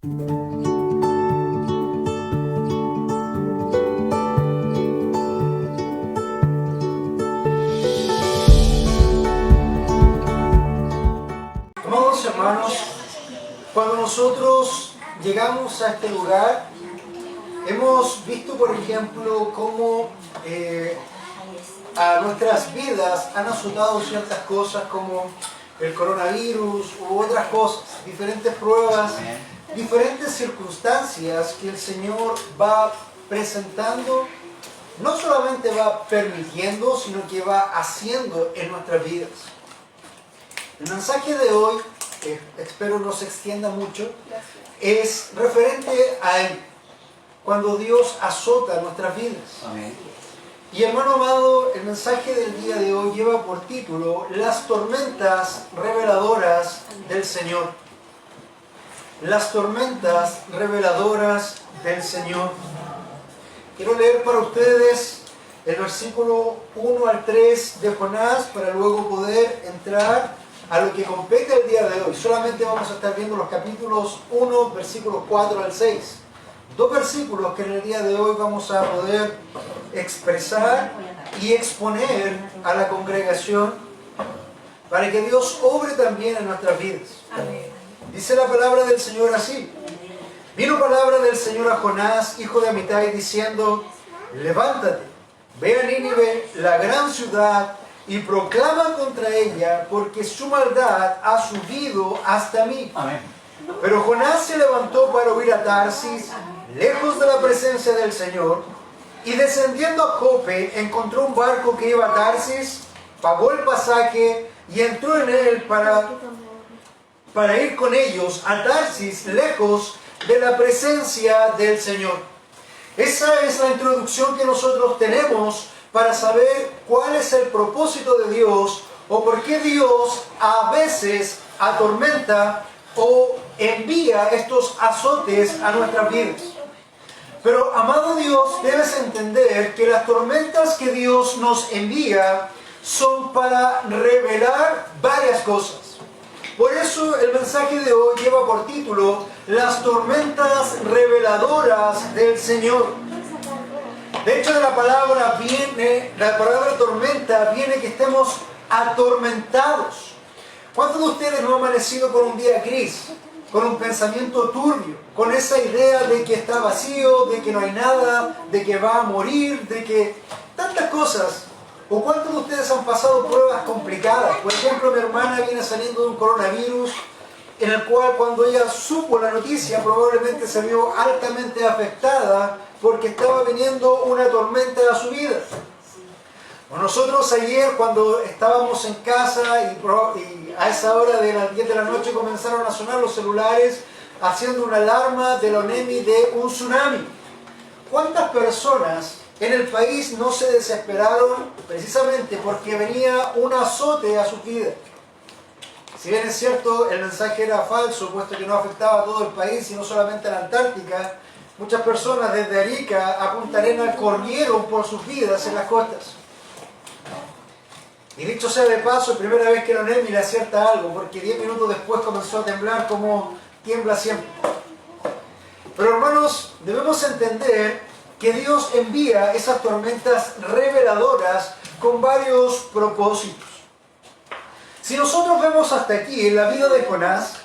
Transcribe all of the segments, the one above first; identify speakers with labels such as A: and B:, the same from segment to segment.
A: Amados hermanos, cuando nosotros llegamos a este lugar, hemos visto, por ejemplo, cómo a nuestras vidas han azotado ciertas cosas como el coronavirus u otras cosas, diferentes pruebas, diferentes circunstancias que el Señor va presentando, no solamente va permitiendo, sino que va haciendo en nuestras vidas. El mensaje de hoy, espero no se extienda mucho, es referente a Él, cuando Dios azota nuestras vidas.
B: Amén.
A: Y hermano amado, el mensaje del día de hoy lleva por título Las tormentas reveladoras del Señor. Las tormentas reveladoras del Señor. Quiero leer para ustedes el versículo 1 al 3 de Jonás para luego poder entrar a lo que compete el día de hoy. Solamente vamos a estar viendo los capítulos 1, versículos 4 al 6. Dos versículos que en el día de hoy vamos a poder expresar y exponer a la congregación para que Dios obre también en nuestras vidas. Dice la palabra del Señor así. Vino palabra del Señor a Jonás, hijo de Amitai, diciendo: levántate, ve a Nínive, la gran ciudad, y proclama contra ella, porque su maldad ha subido hasta mí.
B: Amén.
A: Pero Jonás se levantó para huir a Tarsis, lejos de la presencia del Señor, y descendiendo a Jope, encontró un barco que iba a Tarsis, pagó el pasaje y entró en él para ir con ellos a Tarsis, lejos de la presencia del Señor. Esa es la introducción que nosotros tenemos para saber cuál es el propósito de Dios o por qué Dios a veces atormenta o envía estos azotes a nuestras vidas. Pero, amado Dios, debes entender que las tormentas que Dios nos envía son para revelar varias cosas. Por eso el mensaje de hoy lleva por título Las tormentas reveladoras del Señor. De hecho, de la palabra tormenta viene que estemos atormentados. ¿Cuántos de ustedes no han amanecido con un día gris, con un pensamiento turbio, con esa idea de que está vacío, de que no hay nada, de que va a morir, de que tantas cosas? ¿O cuántos de ustedes han pasado pruebas complicadas? Por ejemplo, mi hermana viene saliendo de un coronavirus en el cual cuando ella supo la noticia probablemente se vio altamente afectada porque estaba viniendo una tormenta a su vida. Nosotros ayer cuando estábamos en casa y a esa hora de las 10 de la noche comenzaron a sonar los celulares haciendo una alarma de la ONEMI de un tsunami. ¿Cuántas personas en el país no se desesperaron precisamente porque venía un azote a su vida? Si bien es cierto, el mensaje era falso, puesto que no afectaba a todo el país y no solamente a la Antártica, muchas personas desde Arica a Punta Arenas corrieron por sus vidas en las costas. Y dicho sea de paso, primera vez que la ONEMI le acierta algo, porque 10 minutos después comenzó a temblar como tiembla siempre. Pero hermanos, debemos entender que Dios envía esas tormentas reveladoras con varios propósitos. Si nosotros vemos hasta aquí en la vida de Jonás,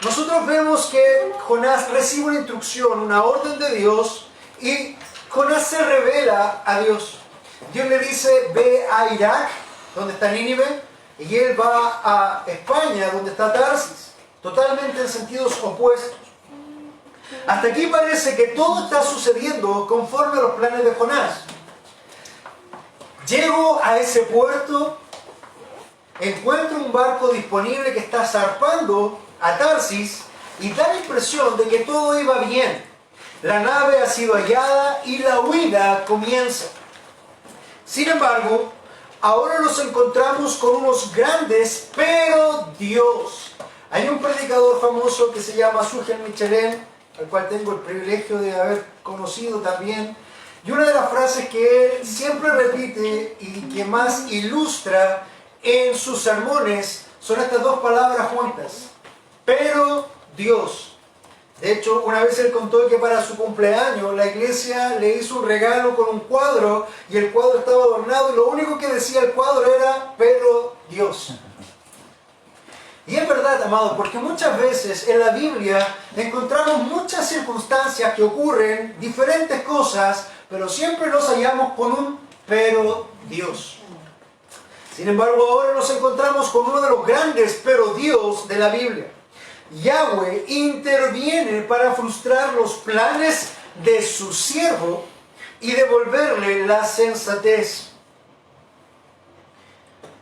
A: nosotros vemos que Jonás recibe una instrucción, una orden de Dios, y Jonás se revela a Dios. Dios le dice: ve a Irak, donde está Nínive, y él va a España, donde está Tarsis, totalmente en sentidos opuestos. Hasta aquí parece que todo está sucediendo conforme a los planes de Jonás. Llego a ese puerto, encuentro un barco disponible que está zarpando a Tarsis y da la impresión de que todo iba bien. La nave ha sido hallada y la huida comienza. Sin embargo, ahora nos encontramos con unos grandes pero Dios. Hay un predicador famoso que se llama Sugel Michelin, al cual tengo el privilegio de haber conocido también. Y una de las frases que él siempre repite y que más ilustra en sus sermones son estas dos palabras juntas. Pero Dios. De hecho, una vez él contó que para su cumpleaños la iglesia le hizo un regalo con un cuadro y el cuadro estaba adornado y lo único que decía el cuadro era "pero Dios". Y es verdad, amados, porque muchas veces en la Biblia encontramos muchas circunstancias que ocurren, diferentes cosas, pero siempre los hallamos con un "pero Dios". Sin embargo, ahora nos encontramos con uno de los grandes "pero Dios" de la Biblia. Yahweh interviene para frustrar los planes de su siervo y devolverle la sensatez.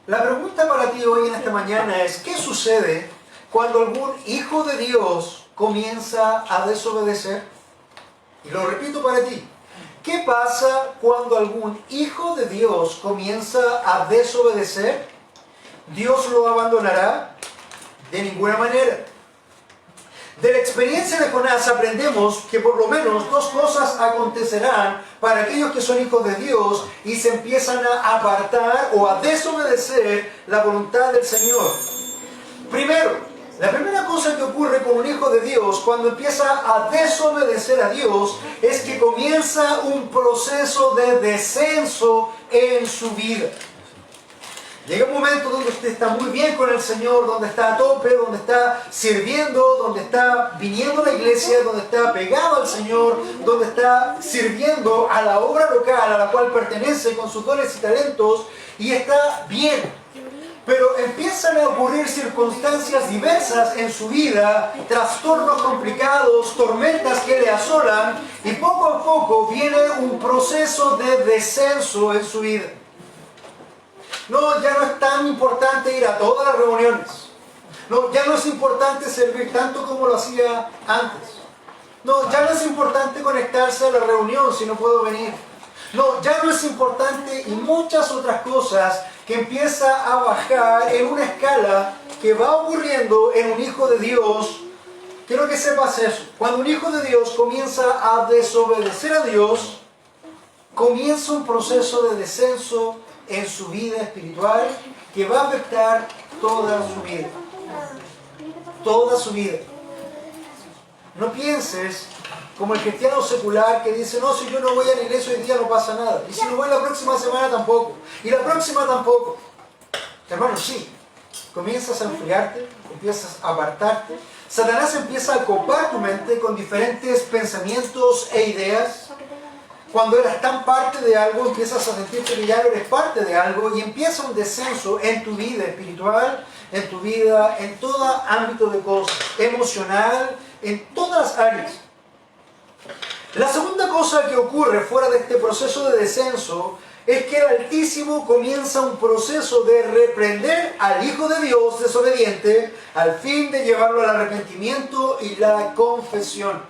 A: La pregunta para ti hoy en esta mañana es: ¿qué sucede cuando algún hijo de Dios comienza a desobedecer? Y lo repito para ti. ¿Qué pasa cuando algún hijo de Dios comienza a desobedecer? ¿Dios lo abandonará? De ninguna manera. De la experiencia de Jonás aprendemos que por lo menos dos cosas acontecerán para aquellos que son hijos de Dios y se empiezan a apartar o a desobedecer la voluntad del Señor. Primero, la primera cosa que ocurre con un hijo de Dios cuando empieza a desobedecer a Dios es que comienza un proceso de descenso en su vida. Llega un momento donde usted está muy bien con el Señor, donde está a tope, donde está sirviendo, donde está viniendo a la iglesia, donde está pegado al Señor, donde está sirviendo a la obra local a la cual pertenece con sus dones y talentos, y está bien. Pero empiezan a ocurrir circunstancias diversas en su vida, trastornos complicados, tormentas que le asolan, y poco a poco viene un proceso de descenso en su vida. No, ya no es tan importante ir a todas las reuniones. No, ya no es importante servir tanto como lo hacía antes. No, ya no es importante conectarse a la reunión si no puedo venir. No, ya no es importante, y muchas otras cosas que empieza a bajar en una escala que va ocurriendo en un hijo de Dios. Quiero que sepas eso. Cuando un hijo de Dios comienza a desobedecer a Dios, comienza un proceso de descenso en su vida espiritual que va a afectar toda su vida. Toda su vida. No pienses como el cristiano secular que dice: no, si yo no voy a la iglesia hoy día no pasa nada. Y si no voy la próxima semana tampoco. Y la próxima tampoco. Hermano, sí. Comienzas a enfriarte, empiezas a apartarte. Satanás empieza a copar tu mente con diferentes pensamientos e ideas. Cuando eras tan parte de algo, empiezas a sentirte que ya no eres parte de algo y empieza un descenso en tu vida espiritual, en tu vida, en todo ámbito de cosas, emocional, en todas las áreas. La segunda cosa que ocurre fuera de este proceso de descenso es que el Altísimo comienza un proceso de reprender al Hijo de Dios desobediente al fin de llevarlo al arrepentimiento y la confesión.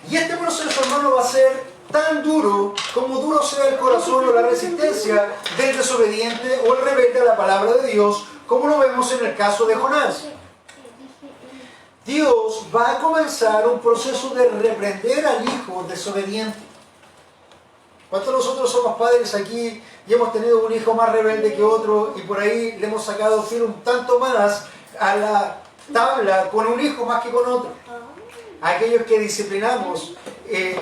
A: Y este proceso, hermano, va a ser tan duro como duro sea el corazón o la resistencia del desobediente o el rebelde a la palabra de Dios, como lo vemos en el caso de Jonás. Dios va a comenzar un proceso de reprender al hijo desobediente. ¿Cuántos de nosotros somos padres aquí y hemos tenido un hijo más rebelde que otro y por ahí le hemos sacado filo un tanto más a la tabla con un hijo más que con otro? Aquellos que disciplinamos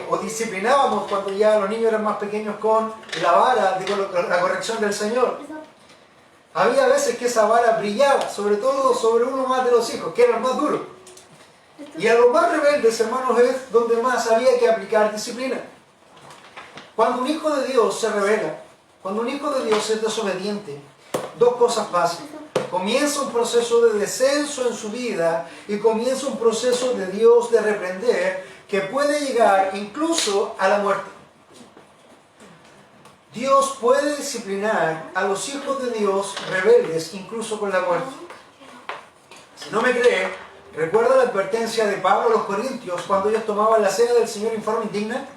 A: o disciplinábamos cuando ya los niños eran más pequeños con la vara, la corrección del Señor. Había veces que esa vara brillaba, sobre todo sobre uno más de los hijos, que era el más duro. Y a los más rebeldes, hermanos, es donde más había que aplicar disciplina. Cuando un hijo de Dios se rebela, cuando un hijo de Dios es desobediente, dos cosas pasan. Comienza un proceso de descenso en su vida y comienza un proceso de Dios de reprender que puede llegar incluso a la muerte. Dios puede disciplinar a los hijos de Dios rebeldes incluso con la muerte. Si no me cree, recuerda la advertencia de Pablo a los Corintios cuando ellos tomaban la cena del Señor en forma indigna.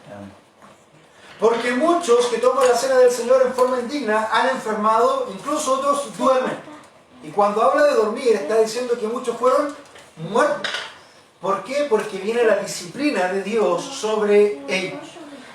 A: Porque muchos que toman la cena del Señor en forma indigna han enfermado, incluso otros duermen. Y cuando habla de dormir está diciendo que muchos fueron muertos. ¿Por qué? Porque viene la disciplina de Dios sobre ellos.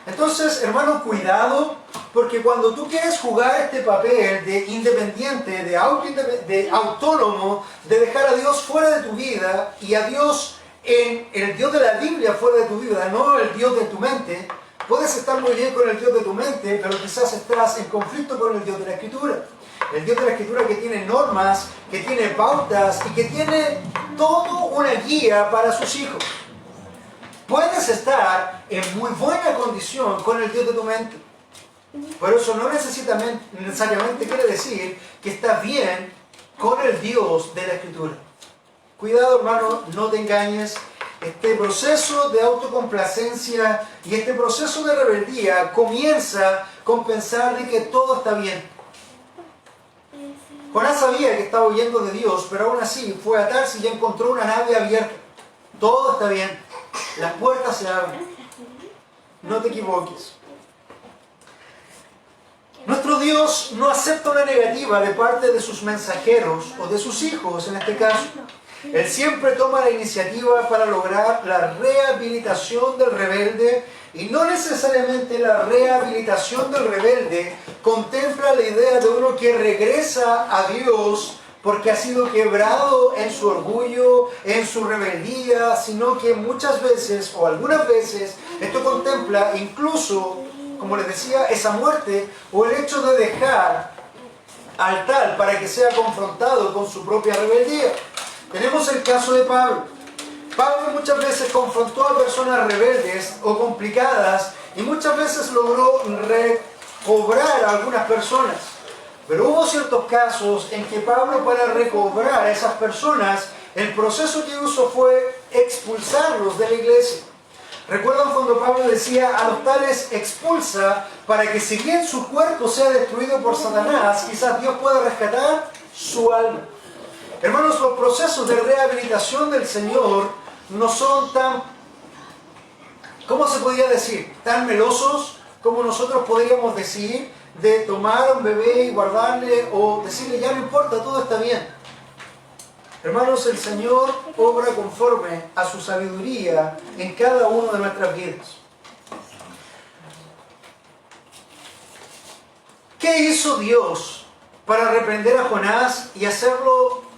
A: Entonces, hermano, cuidado, porque cuando tú quieres jugar este papel de independiente, de autónomo, de dejar a Dios fuera de tu vida y a Dios en el Dios de la Biblia fuera de tu vida, no el Dios de tu mente. Puedes estar muy bien con el Dios de tu mente, pero quizás estás en conflicto con el Dios de la Escritura. El Dios de la Escritura que tiene normas, que tiene pautas y que tiene todo una guía para sus hijos. Puedes estar en muy buena condición con el Dios de tu mente, pero eso no necesariamente quiere decir que estás bien con el Dios de la Escritura. Cuidado, hermano, no te engañes. Este proceso de autocomplacencia y este proceso de rebeldía comienza con pensar de que todo está bien. Jonás sabía que estaba huyendo de Dios, pero aún así fue a Tarsis y encontró una nave abierta. Todo está bien. Las puertas se abren. No te equivoques. Nuestro Dios no acepta una negativa de parte de sus mensajeros o de sus hijos en este caso. Él siempre toma la iniciativa para lograr la rehabilitación del rebelde, y no necesariamente la rehabilitación del rebelde contempla la idea de uno que regresa a Dios porque ha sido quebrado en su orgullo, en su rebeldía, sino que muchas veces o algunas veces esto contempla incluso, como les decía, esa muerte o el hecho de dejar al tal para que sea confrontado con su propia rebeldía. Tenemos el caso de Pablo. Pablo muchas veces confrontó a personas rebeldes o complicadas y muchas veces logró recobrar a algunas personas. Pero hubo ciertos casos en que Pablo, para recobrar a esas personas, el proceso que usó fue expulsarlos de la iglesia. ¿Recuerdan cuando Pablo decía a los tales expulsa para que si bien su cuerpo sea destruido por Satanás, quizás Dios pueda rescatar su alma? Hermanos, los procesos de rehabilitación del Señor no son tan, ¿cómo se podría decir? Tan melosos como nosotros podríamos decir, de tomar a un bebé y guardarle o decirle ya no importa, todo está bien. Hermanos, el Señor obra conforme a su sabiduría en cada una de nuestras vidas. ¿Qué hizo Dios para reprender a Jonás y hacerlo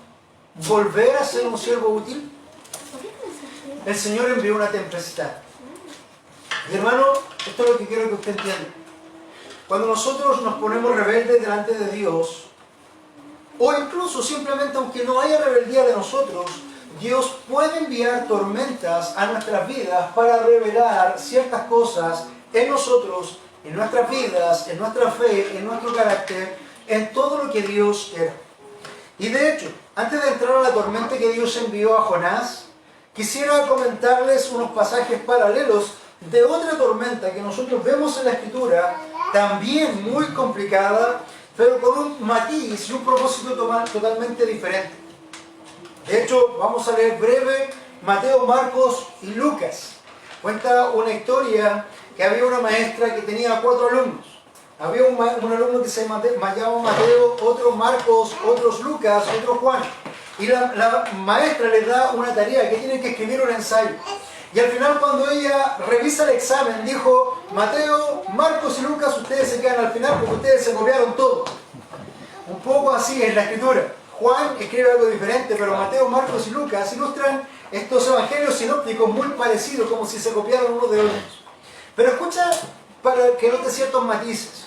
A: volver a ser un siervo útil? El Señor envió una tempestad. Y hermano, esto es lo que quiero que usted entienda. Cuando nosotros nos ponemos rebeldes delante de Dios, o incluso simplemente aunque no haya rebeldía de nosotros, Dios puede enviar tormentas a nuestras vidas para revelar ciertas cosas en nosotros, en nuestras vidas, en nuestra fe, en nuestro carácter, en todo lo que Dios quiera. Y de hecho, antes de entrar a la tormenta que Dios envió a Jonás, quisiera comentarles unos pasajes paralelos de otra tormenta que nosotros vemos en la Escritura, también muy complicada, pero con un matiz y un propósito totalmente diferente. De hecho, vamos a leer breve Mateo, Marcos y Lucas. Cuenta una historia que había una maestra que tenía 4 alumnos. Había un alumno que se llamaba Mateo, otro Marcos, otros Lucas, otro Juan. Y la maestra les da una tarea que tienen que escribir un ensayo. Y al final, cuando ella revisa el examen, dijo: Mateo, Marcos y Lucas, ustedes se quedan al final porque ustedes se copiaron todo. Un poco así es la Escritura. Juan escribe algo diferente, pero Mateo, Marcos y Lucas ilustran estos evangelios sinópticos muy parecidos, como si se copiaran unos de otros. Pero escucha, para que note ciertos matices.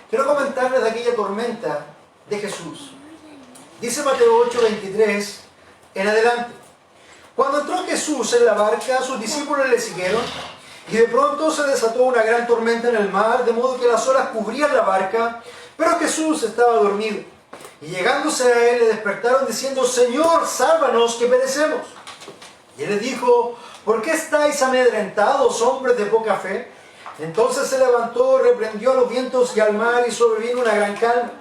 A: Quiero comentarles de aquella tormenta de Jesús. Dice Mateo 8:23 en adelante: Cuando entró Jesús en la barca, sus discípulos le siguieron, y de pronto se desató una gran tormenta en el mar, de modo que las olas cubrían la barca, pero Jesús estaba dormido. Y llegándose a él, le despertaron diciendo: Señor, sálvanos, que perecemos. Y él les dijo: ¿Por qué estáis amedrentados, hombres de poca fe? Entonces se levantó, reprendió a los vientos y al mar, y sobrevino una gran calma.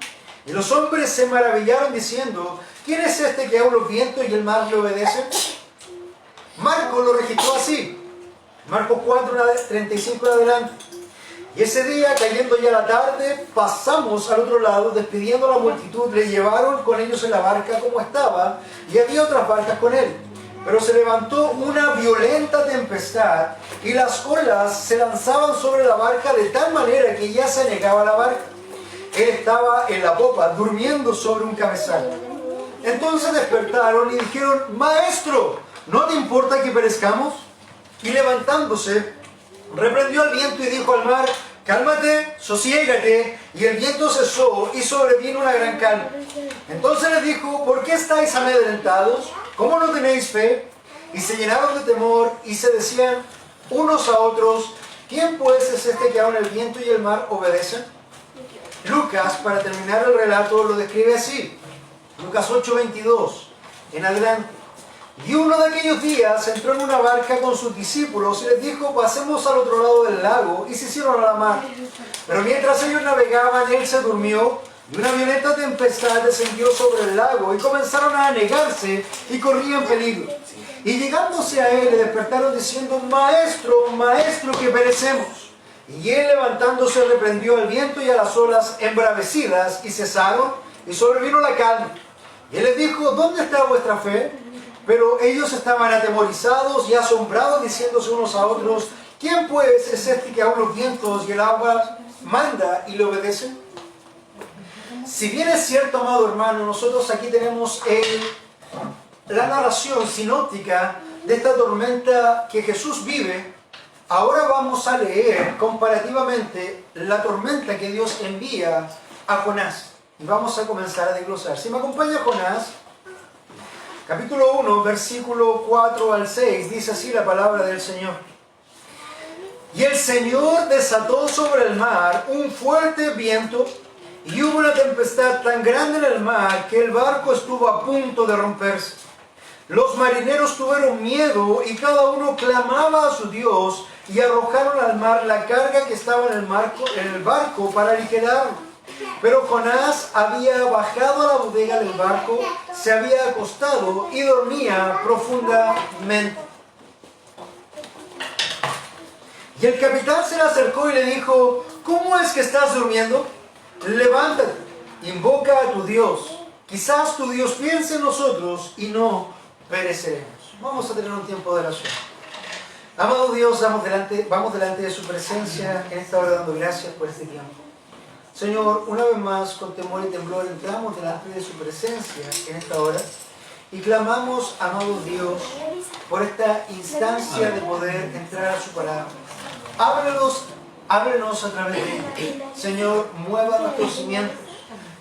A: Y los hombres se maravillaron diciendo: ¿Quién es este que aún los vientos y el mar le obedecen? Marcos lo registró así. Marcos 4:35 en adelante. Y ese día, cayendo ya la tarde, pasamos al otro lado, despidiendo a la multitud, le llevaron con ellos en la barca como estaba, y había otras barcas con él. Pero se levantó una violenta tempestad, y las olas se lanzaban sobre la barca de tal manera que ya se anegaba la barca. Él estaba en la popa, durmiendo sobre un cabezal. Entonces despertaron y dijeron: Maestro, ¿no te importa que perezcamos? Y levantándose, reprendió al viento y dijo al mar: cálmate, sosiégate. Y el viento cesó y sobrevino una gran calma. Entonces les dijo: ¿por qué estáis amedrentados? ¿Cómo no tenéis fe? Y se llenaron de temor y se decían unos a otros: ¿quién pues es este que aun el viento y el mar obedecen? Lucas, para terminar el relato, lo describe así. Lucas 8:22 en adelante. Y uno de aquellos días entró en una barca con sus discípulos y les dijo: pasemos al otro lado del lago, y se hicieron a la mar. Pero mientras ellos navegaban, él se durmió, y una violenta tempestad descendió sobre el lago, y comenzaron a anegarse y corrían peligro. Y llegándose a él, le despertaron diciendo: Maestro, Maestro, que perecemos. Y él, levantándose, reprendió al viento y a las olas embravecidas, y cesaron, y sobrevino la calma. Y él les dijo: ¿dónde está vuestra fe? Pero ellos estaban atemorizados y asombrados, diciéndose unos a otros: ¿quién pues es este que aún los vientos y el agua manda y le obedecen? Si bien es cierto, amado hermano, nosotros aquí tenemos la narración sinóptica de esta tormenta que Jesús vive, ahora vamos a leer comparativamente la tormenta que Dios envía a Jonás. Y vamos a comenzar a desglosar. Si me acompaña Jonás, capítulo 1, versículo 4 al 6, dice así la palabra del Señor. Y el Señor desató sobre el mar un fuerte viento, y hubo una tempestad tan grande en el mar que el barco estuvo a punto de romperse. Los marineros tuvieron miedo y cada uno clamaba a su Dios, y arrojaron al mar la carga que estaba en el barco para liquidarlo. Pero Jonás había bajado a la bodega del barco, se había acostado y dormía profundamente. Y el capitán se le acercó y le dijo: ¿cómo es que estás durmiendo? Levántate, invoca a tu Dios. Quizás tu Dios piense en nosotros y no pereceremos. Vamos a tener un tiempo de oración. Amado Dios, vamos delante de su presencia en esta hora, dando gracias por este tiempo. Señor, una vez más, con temor y temblor, entramos delante de su presencia en esta hora y clamamos, amado Dios, por esta instancia de poder entrar a su palabra. Ábrenos a través de ella. Señor, mueva nuestros cimientos,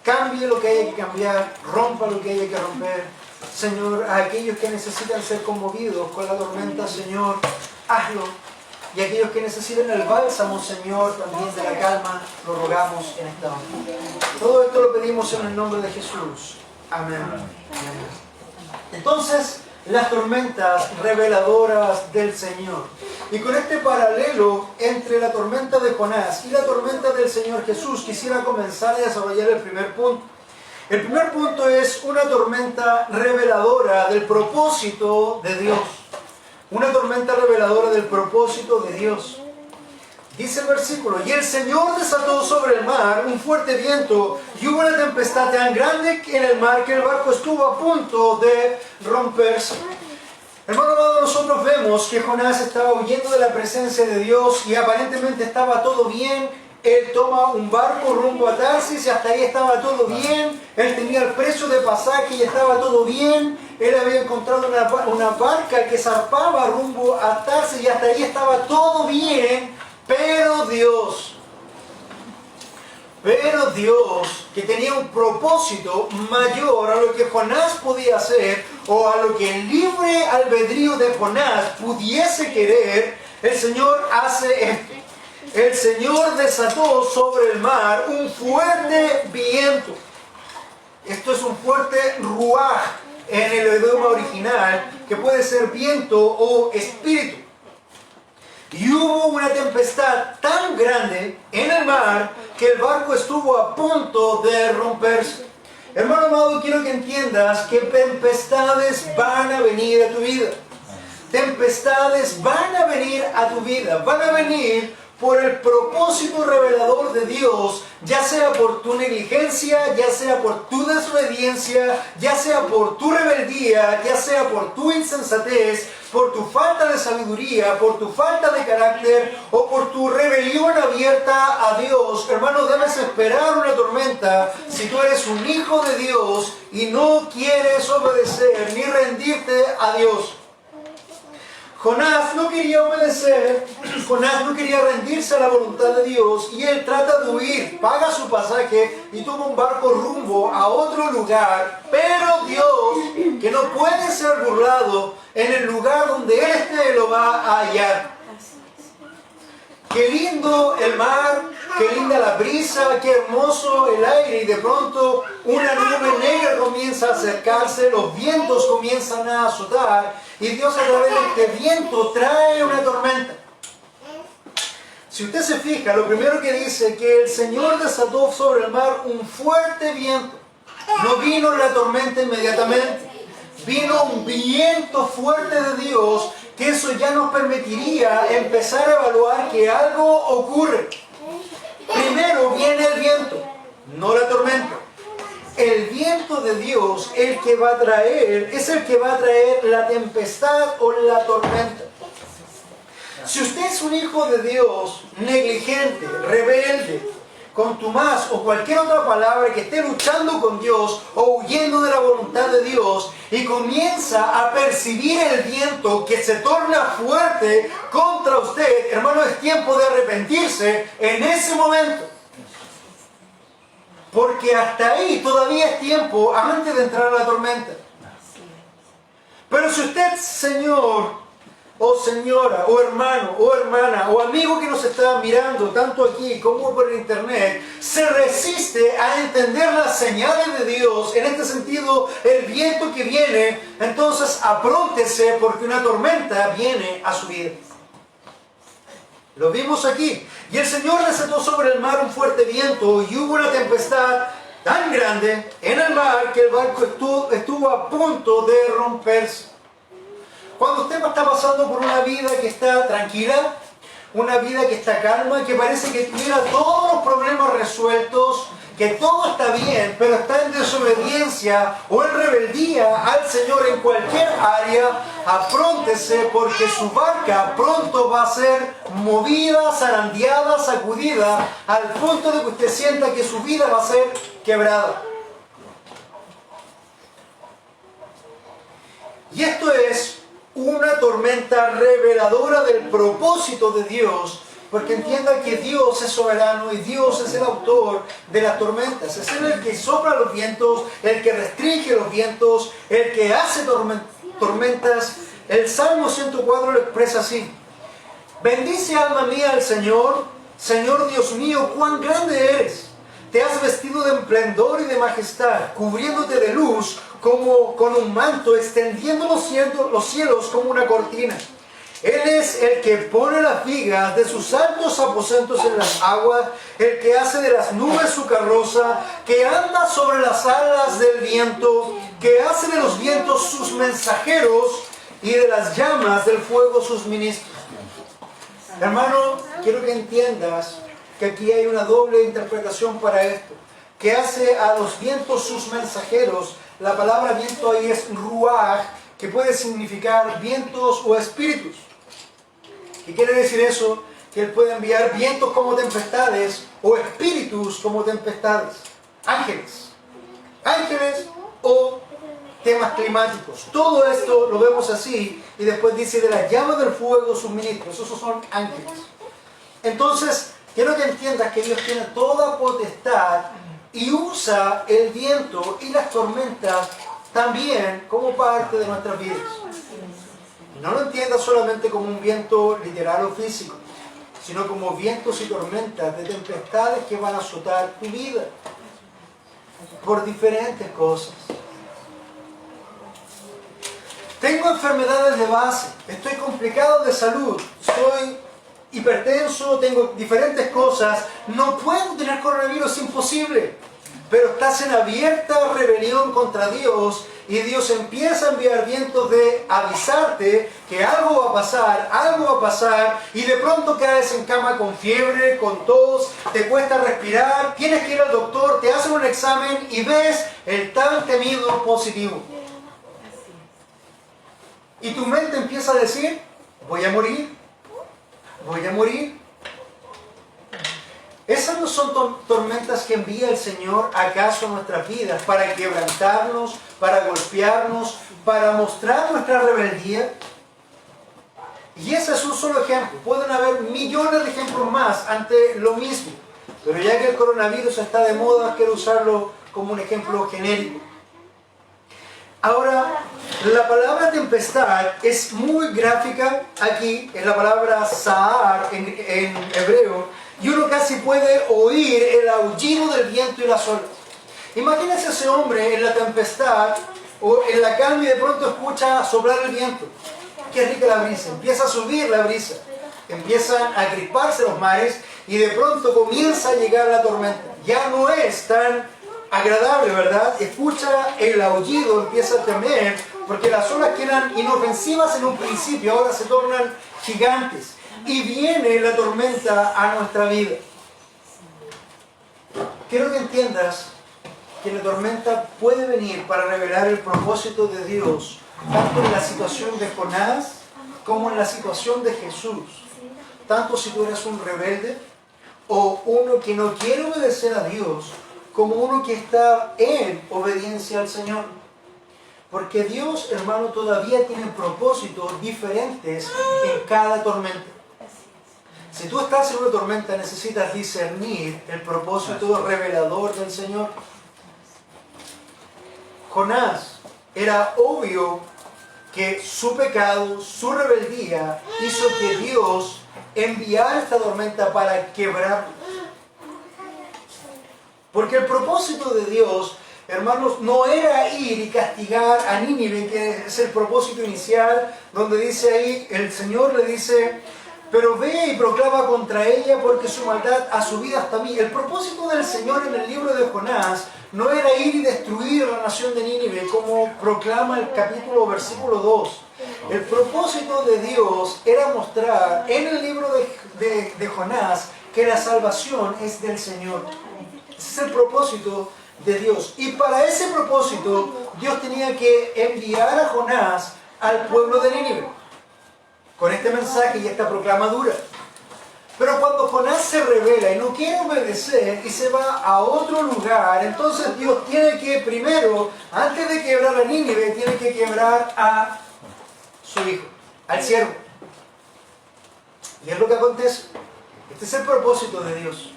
A: cambie lo que haya que cambiar, rompa lo que haya que romper. Señor, a aquellos que necesitan ser conmovidos con la tormenta, Señor, hazlo. Y aquellos que necesiten el bálsamo, Señor, también de la calma, lo rogamos en esta hora. Todo esto lo pedimos en el nombre de Jesús. Amén. Entonces, las tormentas reveladoras del Señor. Y con este paralelo entre la tormenta de Jonás y la tormenta del Señor Jesús, quisiera comenzar a desarrollar el primer punto. El primer punto es una tormenta reveladora del propósito de Dios. Una tormenta reveladora del propósito de Dios. Dice el versículo: y el Señor desató sobre el mar un fuerte viento, y hubo una tempestad tan grande en el mar que el barco estuvo a punto de romperse. Hermano amado, nosotros vemos que Jonás estaba huyendo de la presencia de Dios y aparentemente estaba todo bien. Él toma un barco rumbo a Tarsis y hasta ahí estaba todo bien. Él tenía el precio de pasaje y estaba todo bien. Él había encontrado una barca que zarpaba rumbo a Tarsis y hasta ahí estaba todo bien. Pero Dios, que tenía un propósito mayor a lo que Jonás podía hacer o a lo que el libre albedrío de Jonás pudiese querer, el Señor hace esto. El Señor desató sobre el mar un fuerte viento. Esto es un fuerte ruaj en el idioma original, que puede ser viento o espíritu. Y hubo una tempestad tan grande en el mar que el barco estuvo a punto de romperse. Hermano amado, quiero que entiendas que tempestades van a venir a tu vida. Tempestades van a venir a tu vida. Van a venir por el propósito revelador de Dios, ya sea por tu negligencia, ya sea por tu desobediencia, ya sea por tu rebeldía, ya sea por tu insensatez, por tu falta de sabiduría, por tu falta de carácter o por tu rebelión abierta a Dios. Hermano, debes esperar una tormenta si tú eres un hijo de Dios y no quieres obedecer ni rendirte a Dios. Jonás no quería obedecer, Jonás no quería rendirse a la voluntad de Dios y él trata de huir, paga su pasaje y toma un barco rumbo a otro lugar, pero Dios, que no puede ser burlado, en el lugar donde él esté lo va a hallar. Qué lindo el mar, qué linda la brisa, qué hermoso el aire y de pronto una nube negra comienza a acercarse, los vientos comienzan a azotar y Dios a través de este viento trae una tormenta. Si usted se fija, lo primero que dice que el Señor desató sobre el mar un fuerte viento. No vino la tormenta inmediatamente, vino un viento fuerte de Dios que eso ya nos permitiría empezar a evaluar que algo ocurre. Primero viene el viento, no la tormenta. El viento de Dios, el que va a traer, es el que va a traer la tempestad o la tormenta. Si usted es un hijo de Dios negligente, rebelde, contumaz o cualquier otra palabra que esté luchando con Dios o huyendo de la voluntad de Dios y comienza a percibir el viento que se torna fuerte contra usted, hermano, es tiempo de arrepentirse en ese momento. Porque hasta ahí todavía es tiempo antes de entrar a la tormenta. Pero si usted, señor, o señora, o hermano, o hermana, o amigo que nos está mirando, tanto aquí como por el internet, se resiste a entender las señales de Dios, en este sentido, el viento que viene, entonces apróntese porque una tormenta viene a su vida. Lo vimos aquí. Y el Señor desató sobre el mar un fuerte viento y hubo una tempestad tan grande en el mar que el barco estuvo a punto de romperse. Cuando usted está pasando por una vida que está tranquila, una vida que está calma, que parece que tuviera todos los problemas resueltos, que todo está bien, pero está en desobediencia o en rebeldía al Señor en cualquier área, apróntese porque su barca pronto va a ser movida, zarandeada, sacudida, al punto de que usted sienta que su vida va a ser quebrada. Y esto es una tormenta reveladora del propósito de Dios, porque entienda que Dios es soberano y Dios es el autor de las tormentas. Es Él el que sopla los vientos, el que restringe los vientos, el que hace tormentas. El Salmo 104 lo expresa así: bendice alma mía al Señor, Señor Dios mío, cuán grande eres. Te has vestido de esplendor y de majestad, cubriéndote de luz como con un manto, extendiendo los cielos como una cortina. Él es el que pone las vigas de sus altos aposentos en las aguas, el que hace de las nubes su carroza, que anda sobre las alas del viento, que hace de los vientos sus mensajeros y de las llamas del fuego sus ministros. Hermano, quiero que entiendas que aquí hay una doble interpretación para esto. Que hace a los vientos sus mensajeros. La palabra viento ahí es ruaj, que puede significar vientos o espíritus. ¿Qué quiere decir eso? Que Él puede enviar vientos como tempestades o espíritus como tempestades. Ángeles. Ángeles o temas climáticos. Todo esto lo vemos así y después dice de las llamas del fuego sus ministros. Esos son ángeles. Entonces, quiero que entiendas que Dios tiene toda potestad y usa el viento y las tormentas también como parte de nuestras vidas. No lo entiendas solamente como un viento literal o físico, sino como vientos y tormentas de tempestades que van a azotar tu vida por diferentes cosas. Tengo enfermedades de base, estoy complicado de salud, soy hipertenso, tengo diferentes cosas, no puedo tener coronavirus, es imposible. Pero estás en abierta rebelión contra Dios y Dios empieza a enviar vientos de avisarte que algo va a pasar y de pronto caes en cama con fiebre, con tos, te cuesta respirar, tienes que ir al doctor, te hacen un examen y ves el tan temido positivo. Y tu mente empieza a decir, voy a morir, voy a morir. ¿Esas no son tormentas que envía el Señor acaso a nuestras vidas para quebrantarnos, para golpearnos, para mostrar nuestra rebeldía? Y ese es un solo ejemplo. Pueden haber millones de ejemplos más ante lo mismo. Pero ya que el coronavirus está de moda, quiero usarlo como un ejemplo genérico. Ahora, la palabra tempestad es muy gráfica aquí, es la palabra Sa'ar en hebreo, y uno casi puede oír el aullido del viento y las olas. Imagínense ese hombre en la tempestad o en la calma y de pronto escucha soplar el viento. Qué rica la brisa, empieza a subir la brisa, empiezan a crisparse los mares y de pronto comienza a llegar la tormenta. Ya no es tan agradable, ¿verdad? Escucha el aullido, empieza a temer, porque las olas que eran inofensivas en un principio ahora se tornan gigantes. Y viene la tormenta a nuestra vida. Quiero que entiendas que la tormenta puede venir para revelar el propósito de Dios, tanto en la situación de Jonás como en la situación de Jesús. Tanto si tú eres un rebelde o uno que no quiere obedecer a Dios, como uno que está en obediencia al Señor. Porque Dios, hermano, todavía tiene propósitos diferentes en cada tormenta. Si tú estás en una tormenta, necesitas discernir el propósito revelador del Señor. Jonás, era obvio que su pecado, su rebeldía, hizo que Dios enviara esta tormenta para quebrarlo. Porque el propósito de Dios, hermanos, no era ir y castigar a Nínive, que es el propósito inicial, donde dice ahí, el Señor le dice, pero ve y proclama contra ella porque su maldad ha subido hasta mí. El propósito del Señor en el libro de Jonás no era ir y destruir la nación de Nínive, como proclama el capítulo versículo 2. El propósito de Dios era mostrar en el libro de Jonás que la salvación es del Señor. Ese es el propósito de Dios. Y para ese propósito, Dios tenía que enviar a Jonás al pueblo de Nínive, con este mensaje y esta proclamadura. Pero cuando Jonás se revela y no quiere obedecer y se va a otro lugar, entonces Dios tiene que primero, antes de quebrar a Nínive, tiene que quebrar a su hijo, al siervo. Y es lo que acontece. Este es el propósito de Dios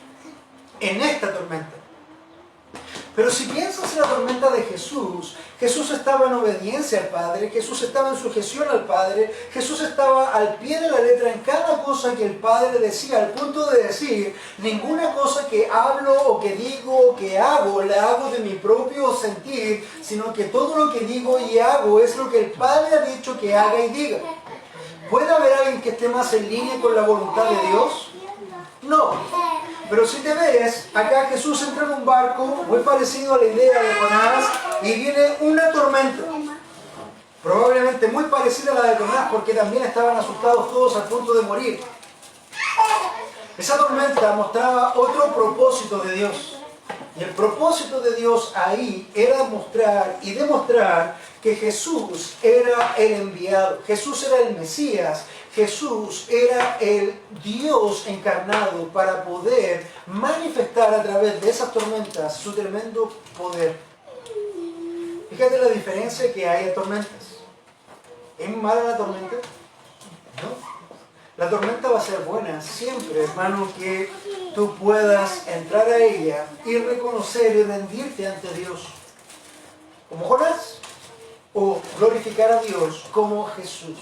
A: en esta tormenta. Pero si piensas en la tormenta de Jesús, Jesús estaba en obediencia al Padre, Jesús estaba en sujeción al Padre, Jesús estaba al pie de la letra en cada cosa que el Padre decía, al punto de decir, ninguna cosa que hablo o que digo o que hago, la hago de mi propio sentir, sino que todo lo que digo y hago es lo que el Padre ha dicho que haga y diga. ¿Puede haber alguien que esté más en línea con la voluntad de Dios? No. Pero si te ves, acá Jesús entra en un barco muy parecido a la idea de Jonás y viene una tormenta. Probablemente muy parecida a la de Jonás porque también estaban asustados todos al punto de morir. Esa tormenta mostraba otro propósito de Dios. Y el propósito de Dios ahí era mostrar y demostrar que Jesús era el enviado. Jesús era el Mesías. Jesús era el Dios encarnado para poder manifestar a través de esas tormentas su tremendo poder. Fíjate la diferencia que hay en tormentas. ¿Es mala la tormenta? No. La tormenta va a ser buena siempre, hermano, que tú puedas entrar a ella y reconocer y rendirte ante Dios. Como Jonás, o glorificar a Dios como Jesús.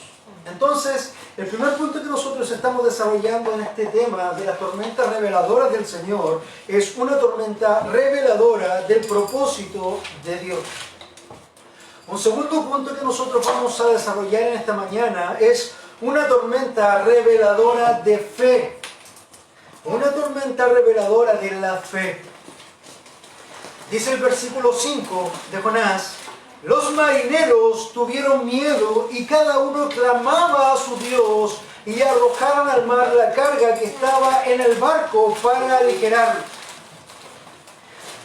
A: Entonces, el primer punto que nosotros estamos desarrollando en este tema de las tormentas reveladoras del Señor es una tormenta reveladora del propósito de Dios. Un segundo punto que nosotros vamos a desarrollar en esta mañana es una tormenta reveladora de fe. Una tormenta reveladora de la fe. Dice el versículo 5 de Jonás: los marineros tuvieron miedo y cada uno clamaba a su Dios y arrojaron al mar la carga que estaba en el barco para aligerarlo.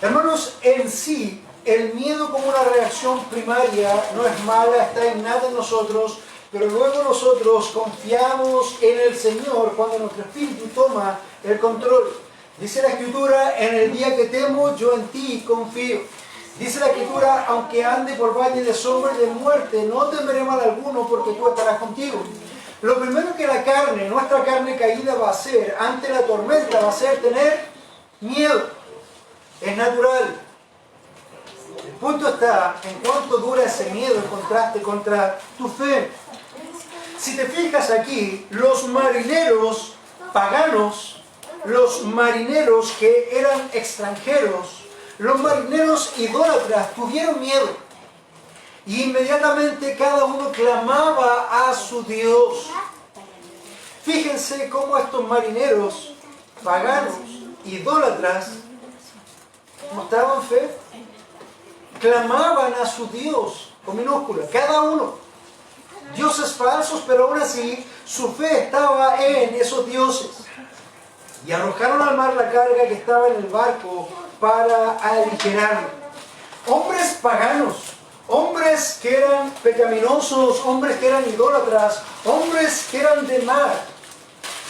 A: Hermanos, en sí, el miedo como una reacción primaria no es mala, está innata en nosotros, pero luego nosotros confiamos en el Señor cuando nuestro espíritu toma el control. Dice la Escritura, en el día que temo, yo en ti confío. Dice la Escritura, aunque ande por valle de sombra y de muerte, no temeré mal alguno porque tú estarás contigo. lo primero que la carne, nuestra carne caída va a hacer ante la tormenta va a ser tener miedo. Es natural. El punto está en cuánto dura ese miedo en contraste contra tu fe. Si te fijas aquí, los marineros paganos, los marineros que eran extranjeros, los marineros idólatras tuvieron miedo. Y inmediatamente cada uno clamaba a su Dios. Fíjense cómo estos marineros paganos, idólatras, mostraban fe. Clamaban a su Dios, con minúscula, cada uno. Dioses falsos, pero aún así su fe estaba en esos dioses. Y arrojaron al mar la carga que estaba en el barco para aligerarlo. Hombres paganos, hombres que eran pecaminosos, hombres que eran idólatras, hombres que eran de mar.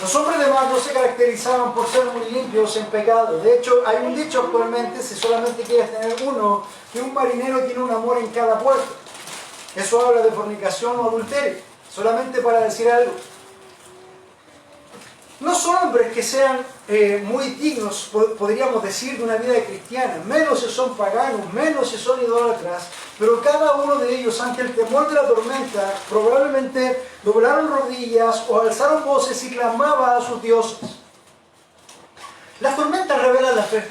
A: Los hombres de mar no se caracterizaban por ser muy limpios en pecado. De hecho, hay un dicho actualmente, si solamente quieres tener uno, que un marinero tiene un amor en cada puerto. Eso habla de fornicación o adulterio, solamente para decir algo. No son hombres que sean muy dignos, podríamos decir, de una vida cristiana, menos si son paganos, menos si son idólatras, pero cada uno de ellos, ante el temor de la tormenta, probablemente doblaron rodillas o alzaron voces y clamaban a sus dioses. Las tormentas revelan la fe.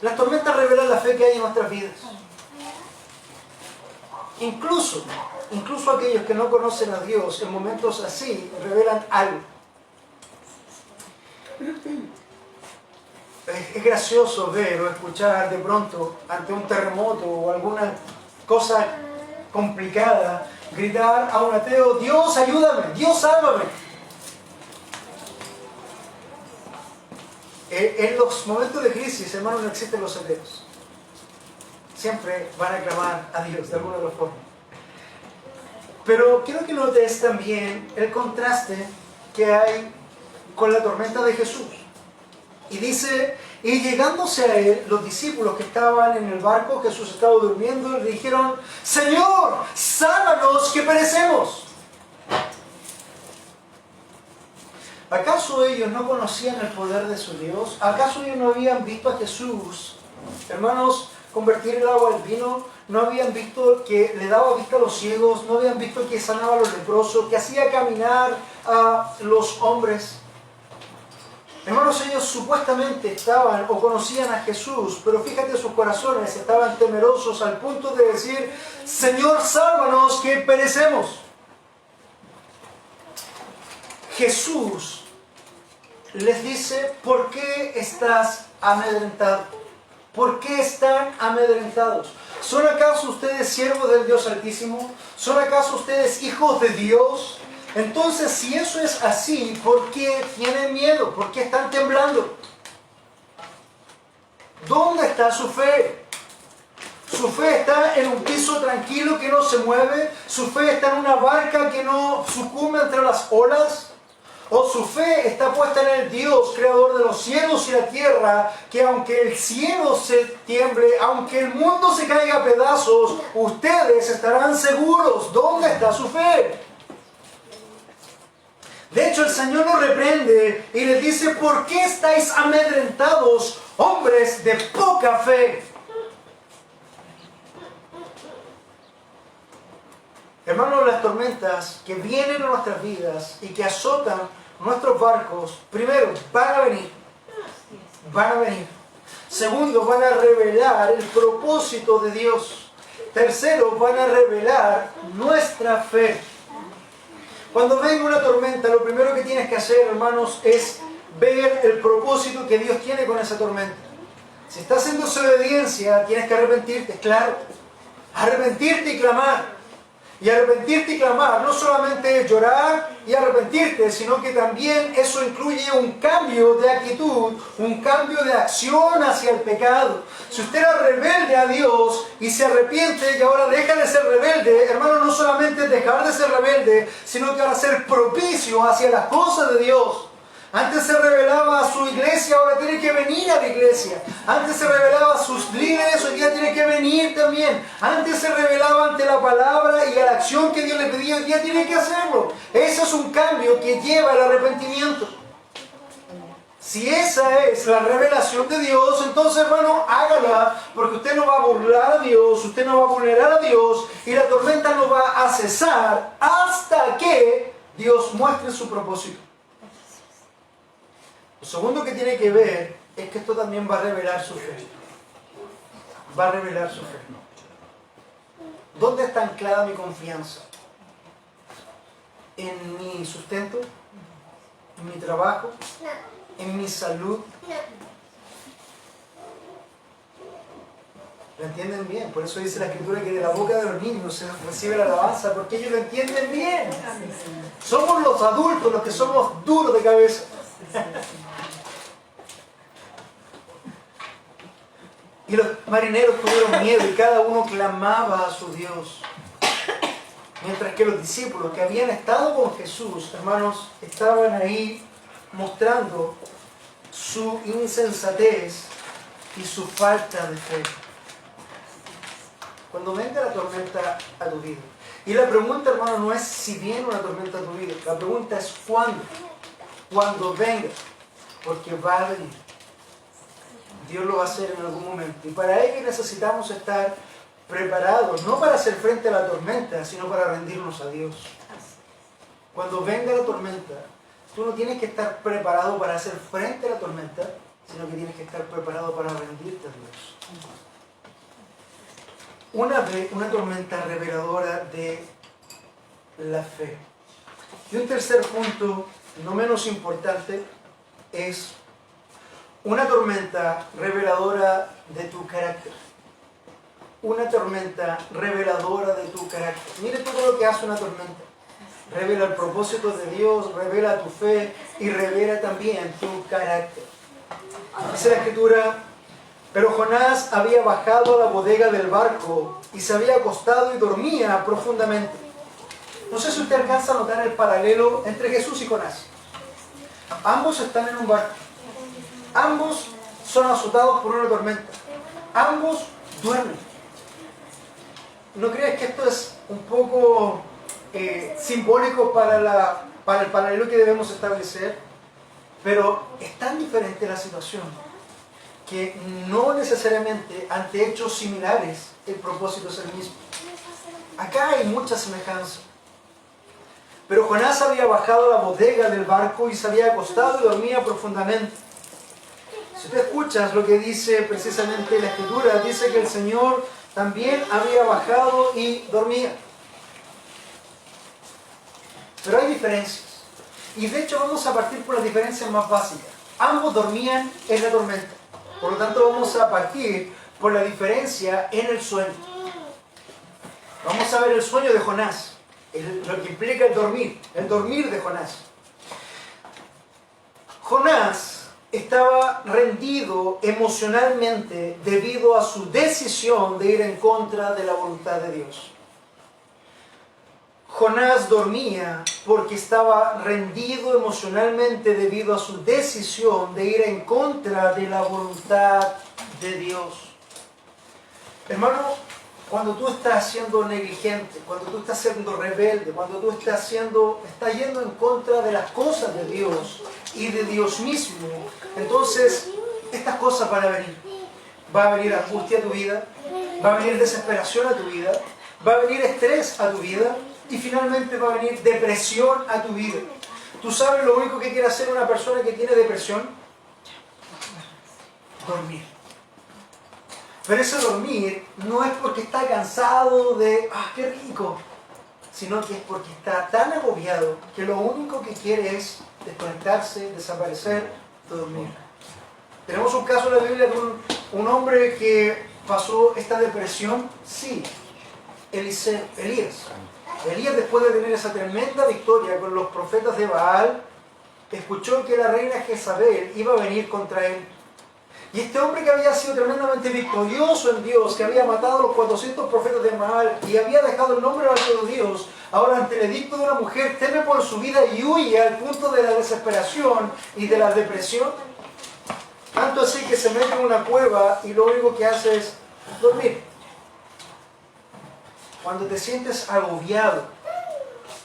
A: Las tormentas revelan la fe que hay en nuestras vidas. Incluso aquellos que no conocen a Dios, en momentos así, revelan algo. Es gracioso ver o escuchar de pronto ante un terremoto o alguna cosa complicada gritar a un ateo: Dios ayúdame, Dios sálvame. En los momentos de crisis, hermanos, no existen los ateos. Siempre van a clamar a Dios de alguna otra forma. Pero quiero que notes también el contraste que hay con la tormenta de Jesús. Y dice: y llegándose a él, los discípulos que estaban en el barco, Jesús estaba durmiendo, le dijeron: Señor, sálvanos que perecemos. ¿Acaso ellos no conocían el poder de su Dios? ¿Acaso ellos no habían visto a Jesús, hermanos, convertir el agua al vino? ¿No habían visto que le daba vista a los ciegos? ¿No habían visto que sanaba a los leprosos? ¿Que hacía caminar a los hombres? Hermanos, ellos supuestamente estaban o conocían a Jesús, pero fíjate, sus corazones estaban temerosos al punto de decir: Señor, sálvanos que perecemos. Jesús les dice: ¿por qué estás amedrentado? ¿Por qué están amedrentados? ¿Son acaso ustedes siervos del Dios Altísimo? ¿Son acaso ustedes hijos de Dios? Entonces, si eso es así, ¿por qué tienen miedo? ¿Por qué están temblando? ¿Dónde está su fe? ¿Su fe está en un piso tranquilo que no se mueve? ¿Su fe está en una barca que no sucumbe entre las olas? ¿O su fe está puesta en el Dios, creador de los cielos y la tierra, que aunque el cielo se tiemble, aunque el mundo se caiga a pedazos, ustedes estarán seguros? ¿Dónde está su fe? De hecho, el Señor nos reprende y les dice: ¿por qué estáis amedrentados, hombres de poca fe? Hermanos, las tormentas que vienen a nuestras vidas y que azotan nuestros barcos, primero, van a venir. Van a venir. Segundo, van a revelar el propósito de Dios. Tercero, van a revelar nuestra fe. Cuando venga una tormenta, lo primero que tienes que hacer, hermanos, es ver el propósito que Dios tiene con esa tormenta. Si estás en desobediencia, tienes que arrepentirte, claro. Arrepentirte y clamar. Y arrepentirte y clamar no solamente es llorar y arrepentirte, sino que también eso incluye un cambio de actitud, un cambio de acción hacia el pecado. Si usted era rebelde a Dios y se arrepiente y ahora deja de ser rebelde, hermano, no solamente es dejar de ser rebelde, sino que ahora ser propicio hacia las cosas de Dios. Antes se revelaba a su iglesia, ahora tiene que venir a la iglesia. Antes se revelaba a sus líderes, hoy día tiene que venir también. Antes se revelaba ante la palabra y a la acción que Dios le pedía, hoy día tiene que hacerlo. Ese es un cambio que lleva al arrepentimiento. Si esa es la revelación de Dios, entonces, hermano, hágala, porque usted no va a burlar a Dios, usted no va a vulnerar a Dios, y la tormenta no va a cesar hasta que Dios muestre su propósito. Lo segundo que tiene que ver es que esto también va a revelar su fe. Va a revelar su fe. ¿Dónde está anclada mi confianza? ¿En mi sustento? ¿En mi trabajo? ¿En mi salud? ¿Lo entienden bien? Por eso dice la Escritura que de la boca de los niños se recibe la alabanza, porque ellos lo entienden bien. Somos los adultos los que somos duros de cabeza. Y los marineros tuvieron miedo y cada uno clamaba a su Dios. Mientras que los discípulos que habían estado con Jesús, hermanos, estaban ahí mostrando su insensatez y su falta de fe. Cuando venga la tormenta a tu vida. Y la pregunta, hermano, no es si viene una tormenta a tu vida. La pregunta es cuándo. Cuando venga. Porque va a venir. Dios lo va a hacer en algún momento. Y para ello necesitamos estar preparados, no para hacer frente a la tormenta, sino para rendirnos a Dios. Cuando venga la tormenta, tú no tienes que estar preparado para hacer frente a la tormenta, sino que tienes que estar preparado para rendirte a Dios. Una tormenta reveladora de la fe. Y un tercer punto, no menos importante, es una tormenta reveladora de tu carácter. Una tormenta reveladora de tu carácter. Mire todo lo que hace una tormenta. Revela el propósito de Dios, revela tu fe y revela también tu carácter. Dice la Escritura, pero Jonás había bajado a la bodega del barco y se había acostado y dormía profundamente. No sé si usted alcanza a notar el paralelo entre Jesús y Jonás. Ambos están en un barco. Ambos son azotados por una tormenta. Ambos duermen. ¿No crees que esto es un poco simbólico para el paralelo que debemos establecer? Pero es tan diferente la situación que no necesariamente ante hechos similares el propósito es el mismo. Acá hay mucha semejanza. Pero Jonás había bajado a la bodega del barco y se había acostado y dormía profundamente. Si tú escuchas lo que dice precisamente la Escritura, dice que el Señor también había bajado y dormía. Pero hay diferencias. Y de hecho vamos a partir por las diferencias más básicas. Ambos dormían en la tormenta. Por lo tanto vamos a partir por la diferencia en el sueño. Vamos a ver el sueño de Jonás. Lo que implica el dormir de Jonás. Jonás estaba rendido emocionalmente debido a su decisión de ir en contra de la voluntad de Dios. Jonás dormía porque estaba rendido emocionalmente debido a su decisión de ir en contra de la voluntad de Dios. Hermano, cuando tú estás siendo negligente, cuando tú estás siendo rebelde, cuando tú estás yendo en contra de las cosas de Dios y de Dios mismo, entonces estas cosas van a venir. Va a venir angustia a tu vida, va a venir desesperación a tu vida, va a venir estrés a tu vida y finalmente va a venir depresión a tu vida. ¿Tú sabes lo único que quiere hacer una persona que tiene depresión? Dormir. Pero ese dormir no es porque está cansado de, qué rico, sino que es porque está tan agobiado que lo único que quiere es desconectarse, desaparecer, dormir. Tenemos un caso en la Biblia de un hombre que pasó esta depresión, sí, Elías. Elías, después de tener esa tremenda victoria con los profetas de Baal, escuchó que la reina Jezabel iba a venir contra él. Y este hombre que había sido tremendamente victorioso en Dios, que había matado a los 400 profetas de Baal y había dejado el nombre alto de Dios, Ahora, ante el edicto de una mujer, teme por su vida y huye al punto de la desesperación y de la depresión. Tanto así que se mete en una cueva y lo único que hace es dormir. Cuando te sientes agobiado,